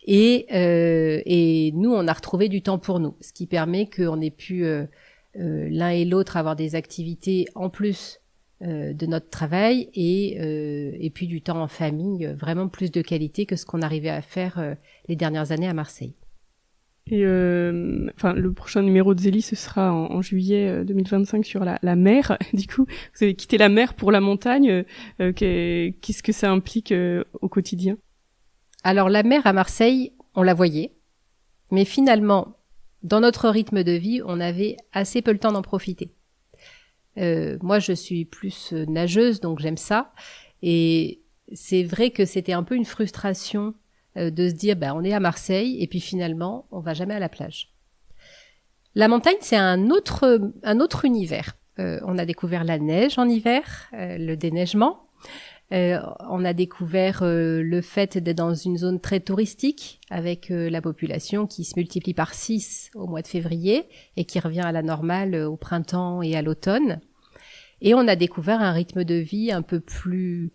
Et nous, on a retrouvé du temps pour nous, ce qui permet qu'on ait pu l'un et l'autre avoir des activités en plus de notre travail et puis du temps en famille, vraiment plus de qualité que ce qu'on arrivait à faire les dernières années à Marseille. Et le prochain numéro de Zélie, ce sera en juillet 2025 sur la mer. Du coup, vous avez quitté la mer pour la montagne. Qu'est-ce que ça implique au quotidien? Alors la mer à Marseille, on la voyait, mais finalement, dans notre rythme de vie, on avait assez peu le temps d'en profiter. Moi, je suis plus nageuse, donc j'aime ça. Et c'est vrai que c'était un peu une frustration de se dire, on est à Marseille et puis finalement, on va jamais à la plage. La montagne, c'est un autre univers. On a découvert la neige en hiver, le déneigement. On a découvert le fait d'être dans une zone très touristique avec la population qui se multiplie par 6 au mois de février et qui revient à la normale au printemps et à l'automne. Et on a découvert un rythme de vie un peu plus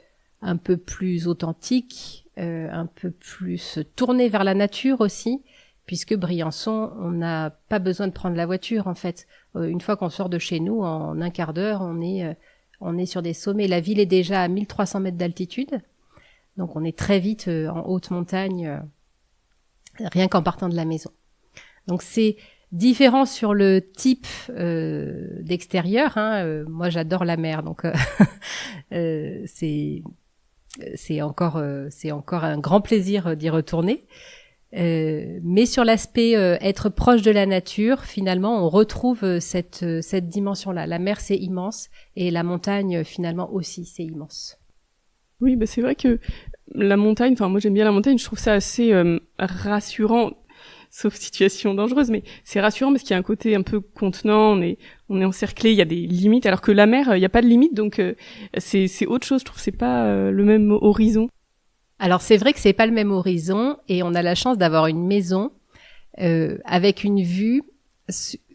authentique, un peu plus tourné vers la nature aussi, puisque Briançon, on n'a pas besoin de prendre la voiture en fait. Une fois qu'on sort de chez nous, en un quart d'heure, on est sur des sommets. La ville est déjà à 1300 mètres d'altitude, donc on est très vite en haute montagne, rien qu'en partant de la maison. Donc c'est différent sur le type d'extérieur. Moi, j'adore la mer, donc c'est encore un grand plaisir d'y retourner. Mais sur l'aspect être proche de la nature, finalement, on retrouve cette dimension-là. La mer, c'est immense, et la montagne, finalement, aussi, c'est immense. Oui, c'est vrai que la montagne, moi j'aime bien la montagne, je trouve ça assez rassurant, sauf situation dangereuse, mais c'est rassurant parce qu'il y a un côté un peu contenant, on est encerclé, il y a des limites, alors que la mer, il n'y a pas de limite, donc c'est autre chose, je trouve, c'est pas le même horizon. Alors c'est vrai que c'est pas le même horizon et on a la chance d'avoir une maison avec une vue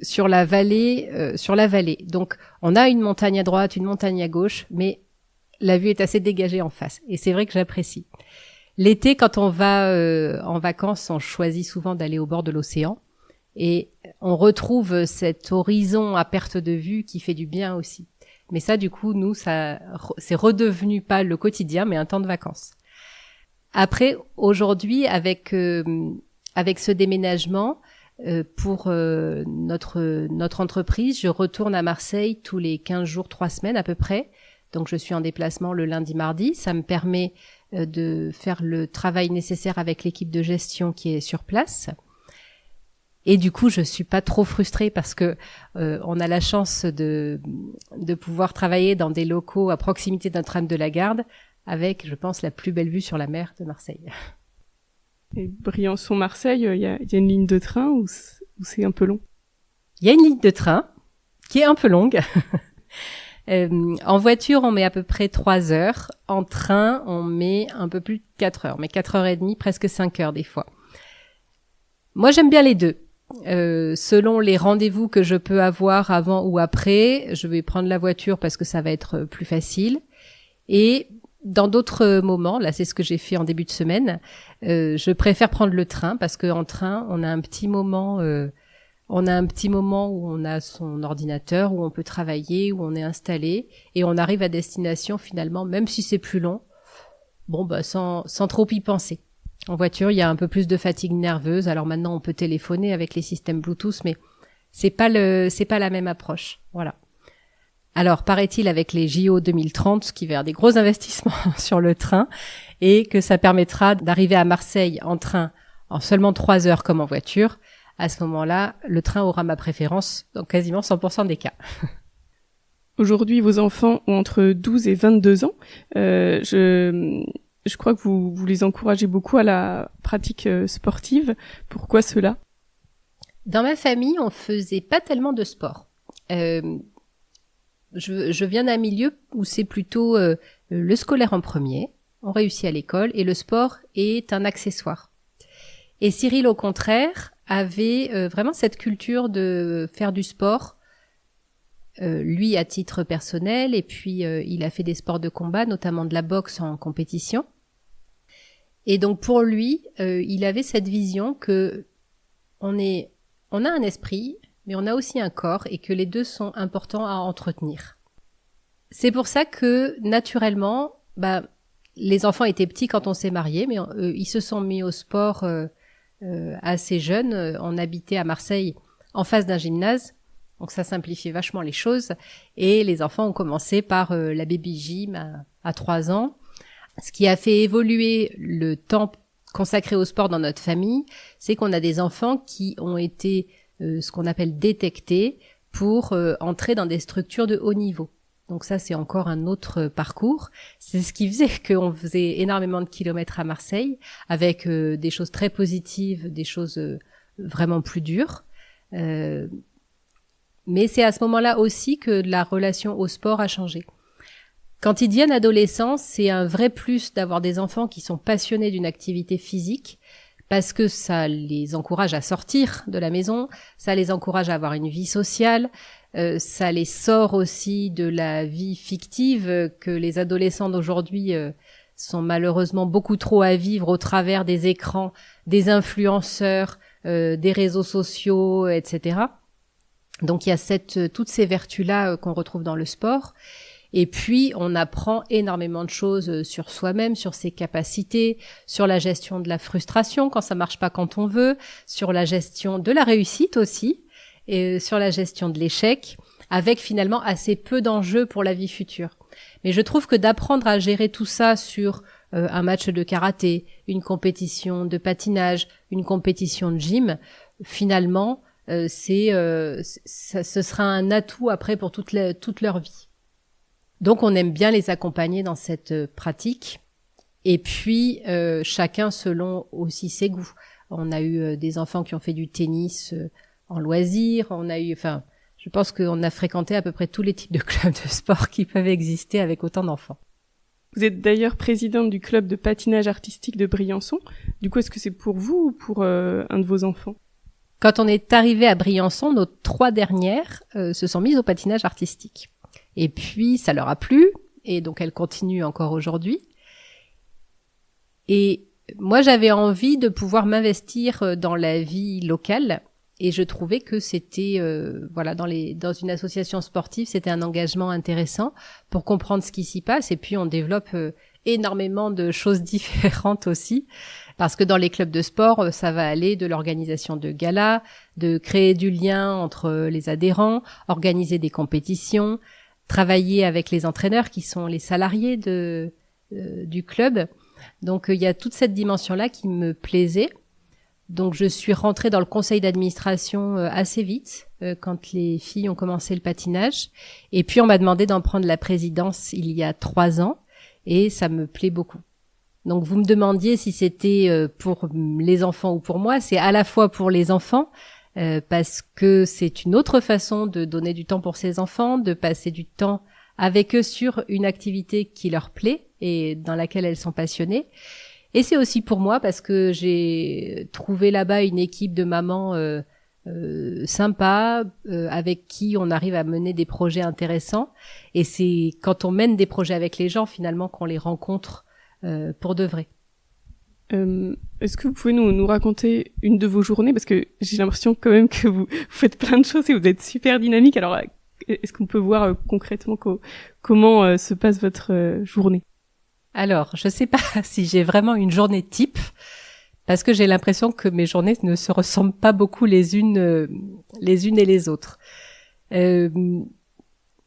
sur la vallée. Donc on a une montagne à droite, une montagne à gauche, mais la vue est assez dégagée en face et c'est vrai que j'apprécie. L'été, quand on va en vacances, on choisit souvent d'aller au bord de l'océan et on retrouve cet horizon à perte de vue qui fait du bien aussi. Mais ça, du coup, nous, c'est redevenu pas le quotidien, mais un temps de vacances. Après, aujourd'hui, avec ce déménagement, pour notre entreprise, je retourne à Marseille tous les 15 jours, 3 semaines à peu près. Donc, je suis en déplacement le lundi, mardi. Ça me permet de faire le travail nécessaire avec l'équipe de gestion qui est sur place. Et du coup, je suis pas trop frustrée parce que on a la chance de pouvoir travailler dans des locaux à proximité de Notre-Dame de la Garde, avec, je pense, la plus belle vue sur la mer de Marseille. Et Briançon-Marseille, il y a une ligne de train ou c'est un peu long? Il y a une ligne de train qui est un peu longue. En voiture, on met à peu près 3 heures. En train, on met un peu plus de 4 heures. Mais 4 heures et demie, presque 5 heures des fois. Moi, j'aime bien les deux. Selon les rendez-vous que je peux avoir avant ou après, je vais prendre la voiture parce que ça va être plus facile. Et dans d'autres moments, là c'est ce que j'ai fait en début de semaine, je préfère prendre le train parce qu'en train, on a un petit moment où on a son ordinateur, où on peut travailler, où on est installé et on arrive à destination finalement, même si c'est plus long, sans trop y penser. En voiture, il y a un peu plus de fatigue nerveuse. Alors maintenant, on peut téléphoner avec les systèmes Bluetooth, mais c'est pas la même approche. Voilà. Alors, paraît-il avec les JO 2030, qui va y avoir des gros investissements sur le train, et que ça permettra d'arriver à Marseille en train en seulement 3 heures comme en voiture. À ce moment-là, le train aura ma préférence dans quasiment 100% des cas. Aujourd'hui, vos enfants ont entre 12 et 22 ans. Je crois que vous les encouragez beaucoup à la pratique sportive. Pourquoi cela ? Dans ma famille, on faisait pas tellement de sport. Je viens d'un milieu où c'est plutôt le scolaire en premier, on réussit à l'école, et le sport est un accessoire. Et Cyril, au contraire, avait vraiment cette culture de faire du sport, lui à titre personnel, et puis il a fait des sports de combat, notamment de la boxe en compétition. Et donc pour lui, il avait cette vision que on a un esprit, mais on a aussi un corps, et que les deux sont importants à entretenir. C'est pour ça que, naturellement, les enfants étaient petits quand on s'est mariés, mais ils se sont mis au sport assez jeunes. On habitait à Marseille en face d'un gymnase, donc ça simplifiait vachement les choses. Et les enfants ont commencé par la baby gym à 3 ans. Ce qui a fait évoluer le temps consacré au sport dans notre famille, c'est qu'on a des enfants qui ont été ce qu'on appelle détectés pour entrer dans des structures de haut niveau. Donc ça, c'est encore un autre parcours. C'est ce qui faisait qu'on faisait énormément de kilomètres à Marseille, avec des choses très positives, des choses vraiment plus dures. Mais c'est à ce moment-là aussi que la relation au sport a changé. Quand ils deviennent adolescents, c'est un vrai plus d'avoir des enfants qui sont passionnés d'une activité physique, parce que ça les encourage à sortir de la maison, ça les encourage à avoir une vie sociale, ça les sort aussi de la vie fictive que les adolescents d'aujourd'hui sont malheureusement beaucoup trop à vivre au travers des écrans, des influenceurs, des réseaux sociaux, etc. Donc il y a toutes ces vertus-là qu'on retrouve dans le sport. Et puis, on apprend énormément de choses sur soi-même, sur ses capacités, sur la gestion de la frustration quand ça marche pas quand on veut, sur la gestion de la réussite aussi, et sur la gestion de l'échec, avec finalement assez peu d'enjeux pour la vie future. Mais je trouve que d'apprendre à gérer tout ça sur un match de karaté, une compétition de patinage, une compétition de gym, finalement, ce sera un atout après pour toute leur vie. Donc on aime bien les accompagner dans cette pratique, et puis chacun selon aussi ses goûts. On a eu des enfants qui ont fait du tennis en loisir, je pense qu'on a fréquenté à peu près tous les types de clubs de sport qui peuvent exister avec autant d'enfants. Vous êtes d'ailleurs présidente du club de patinage artistique de Briançon. Du coup, est-ce que c'est pour vous ou pour un de vos enfants ? Quand on est arrivé à Briançon, nos 3 dernières se sont mises au patinage artistique. Et puis, ça leur a plu, et donc elles continuent encore aujourd'hui. Et moi, j'avais envie de pouvoir m'investir dans la vie locale, et je trouvais que c'était, dans une association sportive, c'était un engagement intéressant pour comprendre ce qui s'y passe, et puis on développe énormément de choses différentes aussi, parce que dans les clubs de sport, ça va aller de l'organisation de galas, de créer du lien entre les adhérents, organiser des compétitions, travailler avec les entraîneurs qui sont les salariés du club. Donc il y a toute cette dimension-là qui me plaisait. Donc je suis rentrée dans le conseil d'administration assez vite quand les filles ont commencé le patinage. Et puis on m'a demandé d'en prendre la présidence il y a 3 ans, et ça me plaît beaucoup. Donc vous me demandiez si c'était pour les enfants ou pour moi. C'est à la fois pour les enfants, parce que c'est une autre façon de donner du temps pour ses enfants, de passer du temps avec eux sur une activité qui leur plaît et dans laquelle elles sont passionnées. Et c'est aussi pour moi parce que j'ai trouvé là-bas une équipe de mamans sympa, avec qui on arrive à mener des projets intéressants. Et c'est quand on mène des projets avec les gens finalement qu'on les rencontre pour de vrai. Est-ce que vous pouvez nous raconter une de vos journées, parce que j'ai l'impression quand même que vous faites plein de choses et vous êtes super dynamique. Alors, est-ce qu'on peut voir concrètement comment se passe votre journée ? Alors, je sais pas si j'ai vraiment une journée type, parce que j'ai l'impression que mes journées ne se ressemblent pas beaucoup les unes et les autres.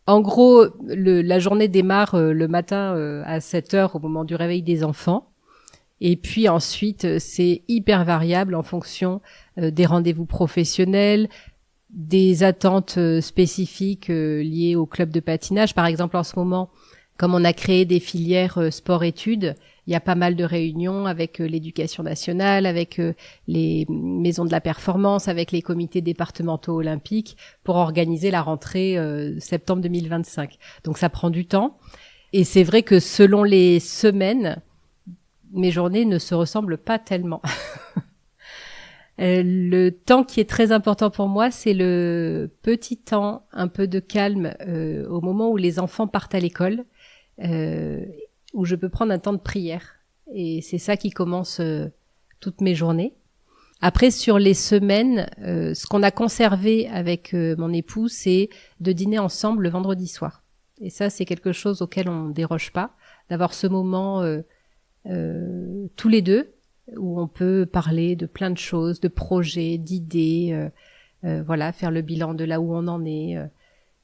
En gros, la journée démarre le matin à 7 heures au moment du réveil des enfants. Et puis ensuite, c'est hyper variable en fonction des rendez-vous professionnels, des attentes spécifiques liées au club de patinage. Par exemple, en ce moment, comme on a créé des filières sport-études, il y a pas mal de réunions avec l'éducation nationale, avec les maisons de la performance, avec les comités départementaux olympiques pour organiser la rentrée septembre 2025. Donc ça prend du temps. Et c'est vrai que selon les semaines, mes journées ne se ressemblent pas tellement. Le temps qui est très important pour moi, c'est le petit temps, un peu de calme au moment où les enfants partent à l'école, où je peux prendre un temps de prière. Et c'est ça qui commence toutes mes journées. Après, sur les semaines, ce qu'on a conservé avec mon époux, c'est de dîner ensemble le vendredi soir. Et ça, c'est quelque chose auquel on ne déroge pas, d'avoir ce moment tous les deux, où on peut parler de plein de choses, de projets, d'idées, voilà, faire le bilan de là où on en est.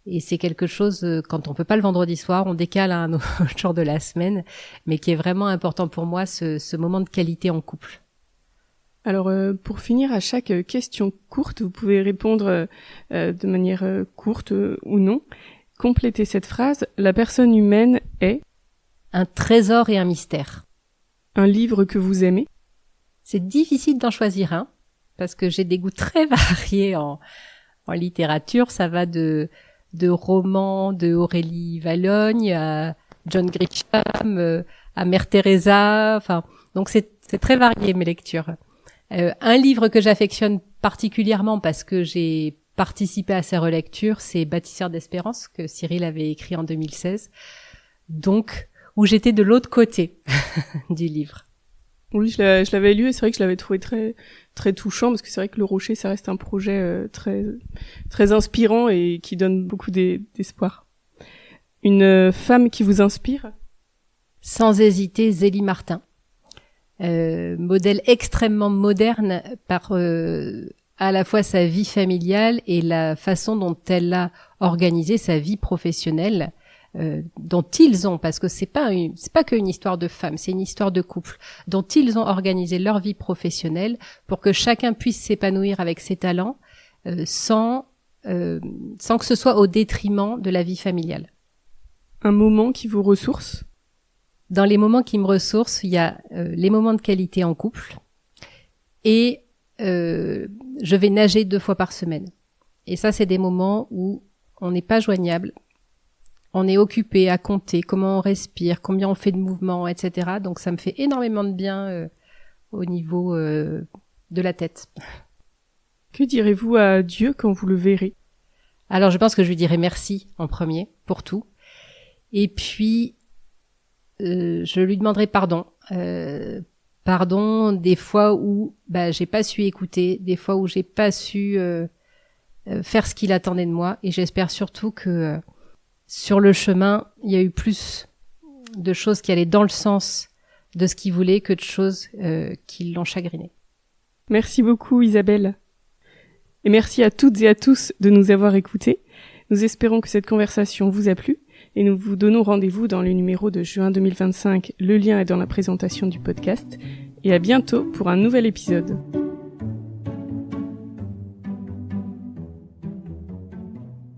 Et c'est quelque chose, quand on peut pas le vendredi soir, on décale à un autre jour de la semaine, mais qui est vraiment important pour moi, ce moment de qualité en couple. Alors, pour finir, à chaque question courte, vous pouvez répondre de manière courte ou non. Complétez cette phrase. La personne humaine est un trésor et un mystère. Un livre que vous aimez. C'est difficile d'en choisir un, parce que j'ai des goûts très variés en littérature. Ça va de romans de Aurélie Vallogne à John Grisham, à Mère Teresa. Enfin, donc c'est très varié mes lectures. Un livre que j'affectionne particulièrement parce que j'ai participé à sa relecture, c'est Bâtisseurs d'espérance que Cyril avait écrit en 2016. Donc, où j'étais de l'autre côté du livre. Oui, je l'avais lu et c'est vrai que je l'avais trouvé très très touchant parce que c'est vrai que Le Rocher, ça reste un projet très très inspirant et qui donne beaucoup d'espoir. Une femme qui vous inspire? Sans hésiter, Zélie Martin. Modèle extrêmement moderne par à la fois sa vie familiale et la façon dont elle a organisé sa vie professionnelle. Dont ils ont, parce que c'est pas qu'une histoire de femmes, c'est une histoire de couple, dont ils ont organisé leur vie professionnelle pour que chacun puisse s'épanouir avec ses talents sans que ce soit au détriment de la vie familiale. Un moment qui vous ressource? Dans les moments qui me ressourcent, il y a les moments de qualité en couple et je vais nager 2 fois par semaine. Et ça, c'est des moments où on n'est pas joignable. On est occupé à compter comment on respire, combien on fait de mouvements, etc. Donc ça me fait énormément de bien au niveau de la tête. Que direz-vous à Dieu quand vous le verrez? Alors je pense que je lui dirai merci en premier pour tout. Et puis je lui demanderai pardon. Pardon des fois où j'ai pas su écouter, des fois où j'ai pas su faire ce qu'il attendait de moi. Et j'espère surtout que sur le chemin, il y a eu plus de choses qui allaient dans le sens de ce qu'il voulait que de choses qui l'ont chagriné. Merci beaucoup Isabelle. Et merci à toutes et à tous de nous avoir écoutés. Nous espérons que cette conversation vous a plu et nous vous donnons rendez-vous dans le numéro de juin 2025. Le lien est dans la présentation du podcast. Et à bientôt pour un nouvel épisode.